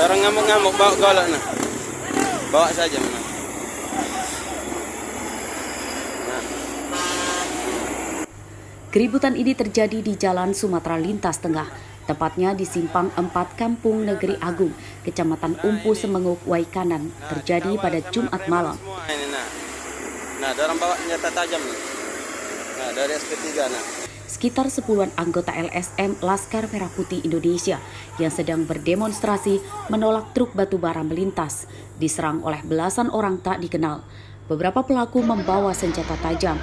Orang ngamuk-ngamuk, bawa golok nah. Bawa saja memang. Keributan ini terjadi di Jalan Sumatera Lintas Tengah, tepatnya di Simpang 4 Kampung Negeri Agung, Kecamatan Umpu Semenguk, Waikanan, terjadi pada Jumat malam. Nah, orang bawa senjata tajam. Nah, dari SP3 nah. Sekitar 10-an anggota LSM Laskar Merah Putih Indonesia yang sedang berdemonstrasi menolak truk batubara melintas, diserang oleh belasan orang tak dikenal. Beberapa pelaku membawa senjata tajam.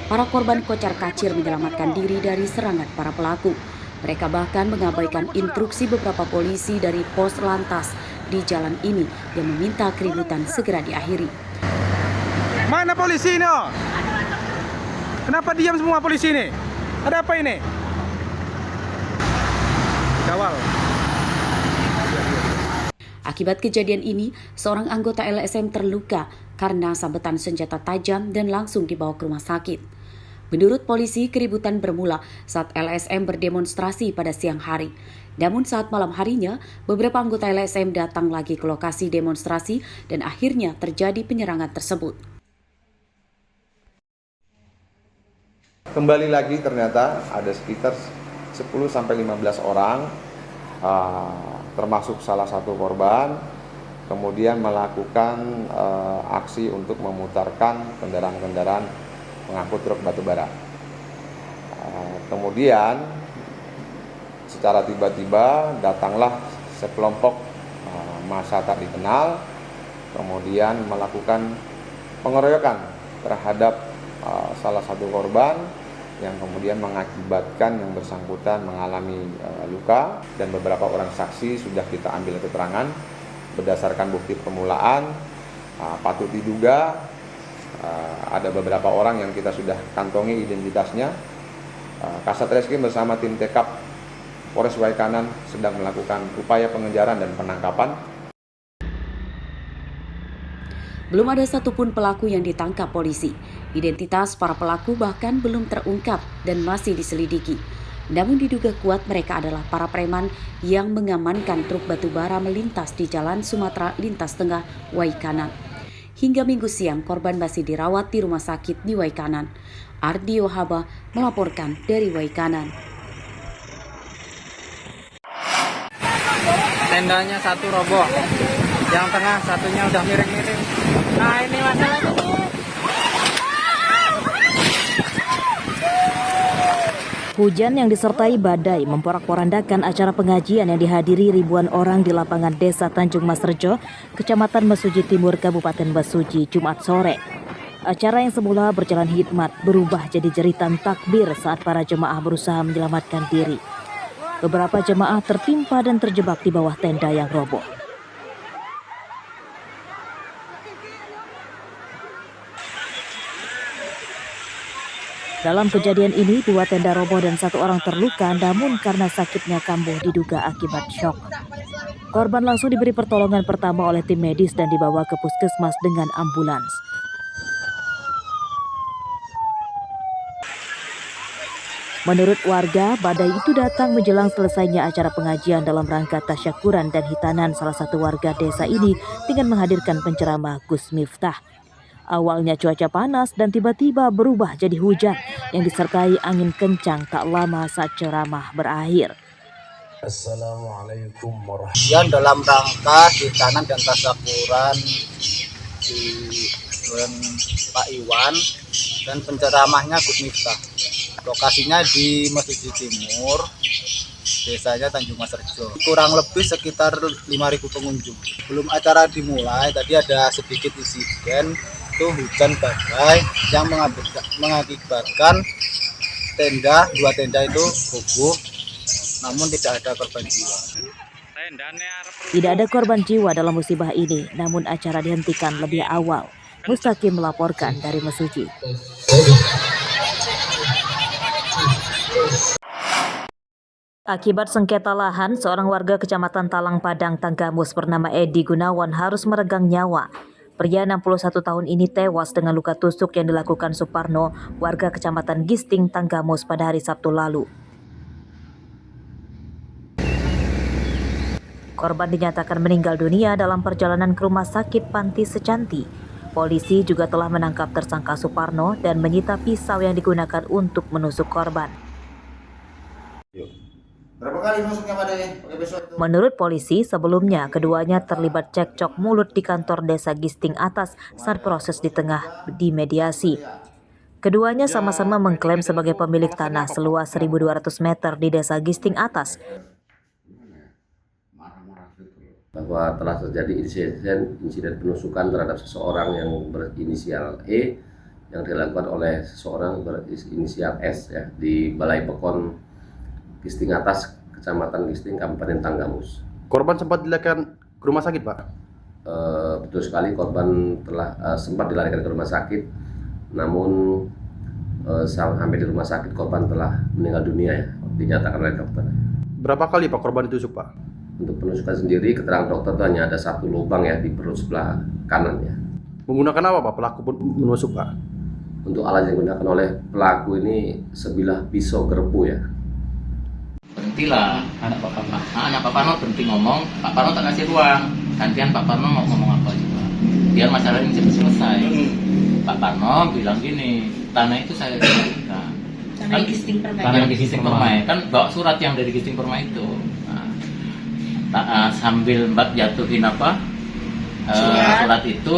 Para korban kocar-kacir menyelamatkan diri dari serangan para pelaku. Mereka bahkan mengabaikan instruksi beberapa polisi dari pos lantas di jalan ini yang meminta keributan segera diakhiri. Mana polisi ini? Kenapa diam semua polisi ini? Ada apa ini? Kawal. Akibat kejadian ini, seorang anggota LSM terluka karena sabetan senjata tajam dan langsung dibawa ke rumah sakit. Menurut polisi, keributan bermula saat LSM berdemonstrasi pada siang hari. Namun saat malam harinya, beberapa anggota LSM datang lagi ke lokasi demonstrasi dan akhirnya terjadi penyerangan tersebut. Kembali lagi ternyata ada sekitar 10-15 orang, termasuk salah satu korban, kemudian melakukan aksi untuk memutarkan kendaraan-kendaraan pengangkut truk batubara. Kemudian secara tiba-tiba datanglah sekelompok massa tak dikenal, kemudian melakukan pengeroyokan terhadap salah satu korban yang kemudian mengakibatkan yang bersangkutan mengalami luka, dan beberapa orang saksi sudah kita ambil keterangan. Berdasarkan bukti permulaan, patut diduga ada beberapa orang yang kita sudah kantongi identitasnya. Kasat Reskrim bersama tim TK Polres Waikanan sedang melakukan upaya pengejaran dan penangkapan. Belum ada satupun pelaku yang ditangkap polisi. Identitas para pelaku bahkan belum terungkap dan masih diselidiki. Namun diduga kuat mereka adalah para preman yang mengamankan truk batubara melintas di Jalan Sumatera Lintas Tengah, Waikanan. Hingga Minggu siang, korban masih dirawat di rumah sakit di Waikanan. Ardi Ohaba melaporkan dari Waikanan. Tendanya satu roboh, yang tengah satunya udah miring-miring. Nah ini masalahnya nih. Hujan yang disertai badai memporak-porandakan acara pengajian yang dihadiri ribuan orang di lapangan Desa Tanjung Mas Rejo, Kecamatan Mesuji Timur, Kabupaten Mesuji, Jumat sore. Acara yang semula berjalan hikmat berubah jadi jeritan takbir saat para jemaah berusaha menyelamatkan diri. Beberapa jemaah tertimpa dan terjebak di bawah tenda yang roboh. Dalam kejadian ini, 2 tenda roboh dan 1 orang terluka, namun karena sakitnya kambuh diduga akibat syok. Korban langsung diberi pertolongan pertama oleh tim medis dan dibawa ke puskesmas dengan ambulans. Menurut warga, badai itu datang menjelang selesainya acara pengajian dalam rangka tasyakuran dan hitanan salah satu warga desa ini dengan menghadirkan penceramah Gus Miftah. Awalnya cuaca panas dan tiba-tiba berubah jadi hujan yang disertai angin kencang tak lama saat ceramah berakhir. Assalamualaikum warahmatullahi wabarakatuh. Dalam rangka hitanan dan tasyakuran di bulan Pak Iwan dan penceramahnya Gus Miftah. Lokasinya di Mesuji Timur, desanya Tanjung Mas Rejo. Kurang lebih sekitar 5.000 pengunjung. Belum acara dimulai, tadi ada sedikit insiden, itu hujan badai yang mengakibatkan 2 tenda itu roboh, namun tidak ada korban jiwa. Tidak ada korban jiwa dalam musibah ini, namun acara dihentikan lebih awal. Mustaqim melaporkan dari Mesuji. Akibat sengketa lahan, seorang warga Kecamatan Talang Padang, Tanggamus bernama Edi Gunawan harus meregang nyawa. Pria 61 tahun ini tewas dengan luka tusuk yang dilakukan Suparno, warga Kecamatan Gisting, Tanggamus pada hari Sabtu lalu. Korban dinyatakan meninggal dunia dalam perjalanan ke rumah sakit Panti Secanti. Polisi juga telah menangkap tersangka Suparno dan menyita pisau yang digunakan untuk menusuk korban. Berapa kali nusuknya Pak Dede? Pakai pisau itu? Menurut polisi, sebelumnya keduanya terlibat cekcok mulut di kantor Desa Gisting Atas saat proses di tengah dimediasi. Keduanya sama-sama mengklaim sebagai pemilik tanah seluas 1.200 meter di Desa Gisting Atas. Bahwa telah terjadi insiden penusukan terhadap seseorang yang berinisial E yang dilakukan oleh seseorang berinisial S ya, di Balai Pekon Gisting Atas, Kecamatan Gisting, Kabupaten Tanggamus. Korban sempat dilarikan ke rumah sakit, Pak? Betul sekali, korban telah sempat dilarikan ke rumah sakit, namun sampai di rumah sakit korban telah meninggal dunia ya, dinyatakan oleh dokter. Berapa kali Pak korban ditusuk, Pak? Untuk penusukan sendiri, keterangan dokter itu hanya ada satu lubang ya di perut sebelah kanan ya. Menggunakan apa Pak pelaku menusuk, Pak? Untuk alat yang digunakan oleh pelaku ini sebilah pisau gerbu ya. Berhentilah anak Pak Parno berhenti ngomong. Pak Parno tak kasih ruang. Gantian Pak Parno mau ngomong apa juga. Biar masalah ini cepat selesai. Pak Parno bilang gini, tanah itu saya berikan. Tanah di Gisting Permai. Kan bawa surat yang dari Gisting Permai itu. Sambil Mbak jatuhin surat itu,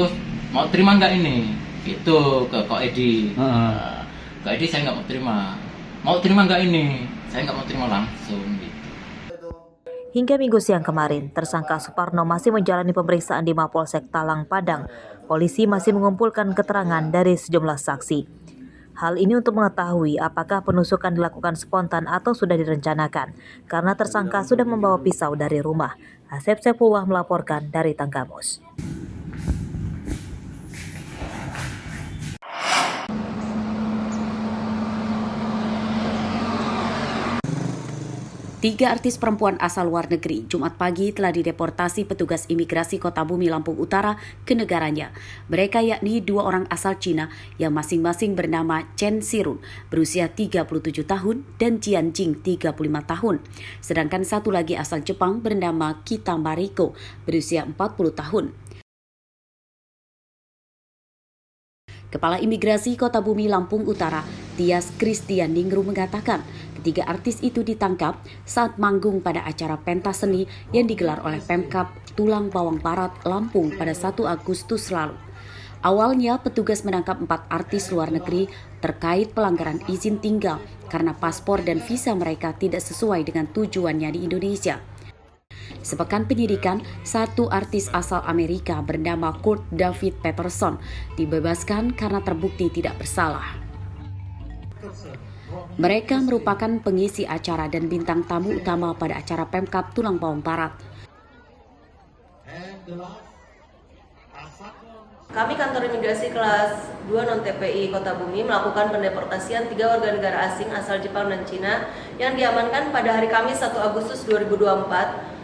mau terima nggak ini? Itu ke Kok Edi. Kok Edi saya nggak mau terima. Mau terima nggak ini? Saya nggak mau terima langsung gitu. Hingga Minggu siang kemarin, tersangka Suparno masih menjalani pemeriksaan di Mapolsek Talang, Padang. Polisi masih mengumpulkan keterangan dari sejumlah saksi. Hal ini untuk mengetahui apakah penusukan dilakukan spontan atau sudah direncanakan, karena tersangka sudah membawa pisau dari rumah. Asep Sepullah melaporkan dari Tanggamus. Tiga artis perempuan asal luar negeri Jumat pagi telah dideportasi petugas imigrasi Kota Bumi, Lampung Utara ke negaranya. Mereka yakni dua orang asal Cina yang masing-masing bernama Chen Sirun berusia 37 tahun dan Jian Jing 35 tahun. Sedangkan satu lagi asal Jepang bernama Kita Mariko berusia 40 tahun. Kepala Imigrasi Kota Bumi, Lampung Utara, Tias Kristianingru mengatakan ketiga artis itu ditangkap saat manggung pada acara pentas seni yang digelar oleh Pemkab Tulang Bawang Barat, Lampung pada 1 Agustus lalu. Awalnya petugas menangkap 4 artis luar negeri terkait pelanggaran izin tinggal karena paspor dan visa mereka tidak sesuai dengan tujuannya di Indonesia. Sepekan penyidikan, satu artis asal Amerika bernama Kurt David Peterson dibebaskan karena terbukti tidak bersalah. Mereka merupakan pengisi acara dan bintang tamu utama pada acara Pemkab Tulang Bawang Barat. Kami kantor imigrasi kelas 2 non-TPI Kota Bumi melakukan pendeportasian 3 warga negara asing asal Jepang dan Cina yang diamankan pada hari Kamis 1 Agustus 2024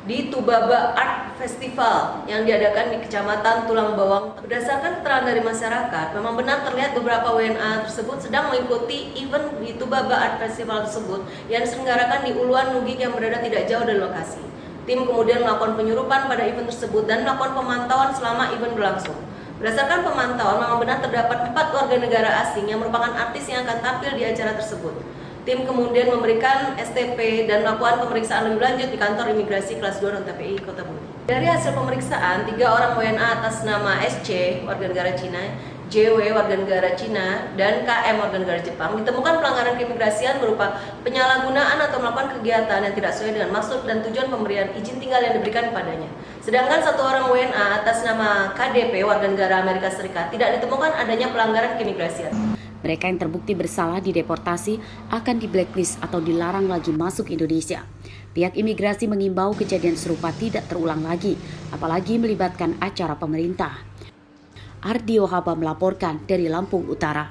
di Tubaba Art Festival yang diadakan di Kecamatan Tulang Bawang. Berdasarkan keterangan dari masyarakat, memang benar terlihat beberapa WNA tersebut sedang mengikuti event di Tubaba Art Festival tersebut yang diselenggarakan di Uluan Nugik yang berada tidak jauh dari lokasi. Tim kemudian melakukan penyurupan pada event tersebut dan melakukan pemantauan selama event berlangsung. Berdasarkan pemantauan, memang benar terdapat 4 warga negara asing yang merupakan artis yang akan tampil di acara tersebut. Tim kemudian memberikan STP dan melakukan pemeriksaan lebih lanjut di kantor imigrasi kelas 2 non-TPI Kota Bumi. Dari hasil pemeriksaan, 3 orang WNA atas nama SC, warga negara Cina, JW, warga negara Cina, dan KM, warga negara Jepang, ditemukan pelanggaran keimigrasian berupa penyalahgunaan atau melakukan kegiatan yang tidak sesuai dengan maksud dan tujuan pemberian izin tinggal yang diberikan padanya. Sedangkan 1 orang WNA atas nama KDP, warga negara Amerika Serikat, tidak ditemukan adanya pelanggaran keimigrasian. Mereka yang terbukti bersalah dideportasi akan di blacklist atau dilarang lagi masuk Indonesia. Pihak imigrasi mengimbau kejadian serupa tidak terulang lagi, apalagi melibatkan acara pemerintah. Ardio Haba melaporkan dari Lampung Utara.